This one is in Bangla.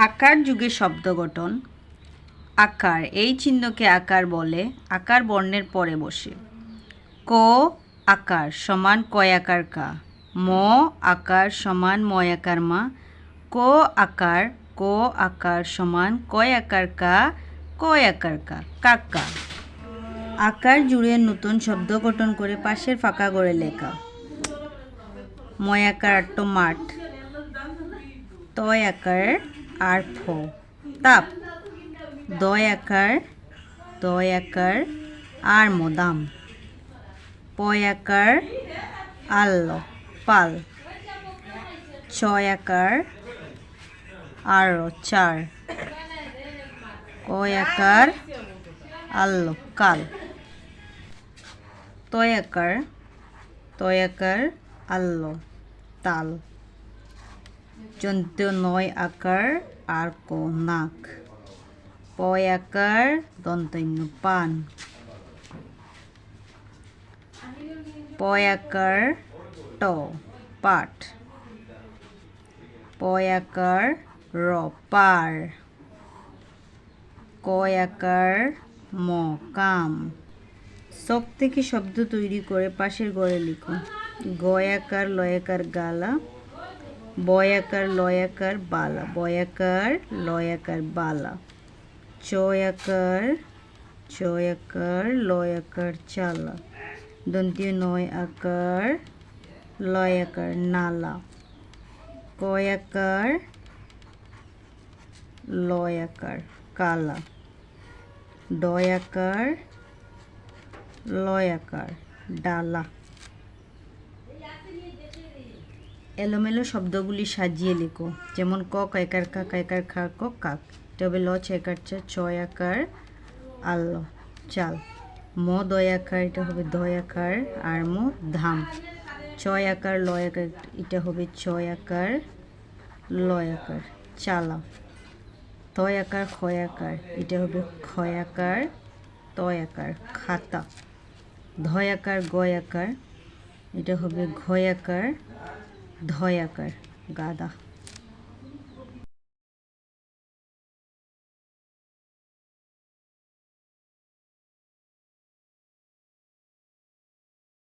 আকার যুগে শব্দ গঠন। আকার, এই চিহ্নকে আকার বলে। আকার বর্ণের পরে বসে। ক আকার সমান কয় আকার কা। ম আকার সমান ময় আকার মা। ক আকার সমান কয় আকার কা, কয় আকার কা, কাকা। আকার জুড়ে নতুন শব্দ গঠন করে পাশের ফাঁকা করে লেখা। ময় আকার আট্ট মাঠ। তয় আকার আর ফ তাপ। দয় আকার আর মদাম। পয় আকার আল্ল পাল। ছয় আকার আর চার। কয় আকার আল্ল কাল। তয় আকার আল্ল তাল। যন্ত্র নয় আকার আর ক নাক। পয় আকার দন্তন্য পান। পয় আকার ট পাট। পয় আকার র পার। কয় আকার ম কাম। সব থেকে শব্দ তৈরি করে পাশের ঘরে লিখুন। গয় আকার লয় আকার গালা। বয় আকার লয় আকার বালা। বয় আকার লয় আকার বালা। চয় আকার লয় আকার চালা। দন্তীয় নয় আকার লয় আকার নালা। কয় আকার লয় আকার কালা। ডয় আকার লয় আকার ডালা। এলোমেলো শব্দগুলি সাজিয়ে লেখো। যেমন ক কয়কার কা, কয়কার খা, ক কাক। এটা হবে ল ছয়কার চা, ছয় আকার আল্ল চাল। ম দয় আকার, এটা হবে দয় আকার আর ম ধাম। ছয় আকার লয় আকার, এটা হবে ছয় আকার লয় আকার চালা। তয় আকার ক্ষয় আকার, এটা হবে ক্ষয় আকার তয় আকার খাতা। ধয় আকার গয় আকার, এটা হবে ঘয় আকার ধয় আকার গাদা।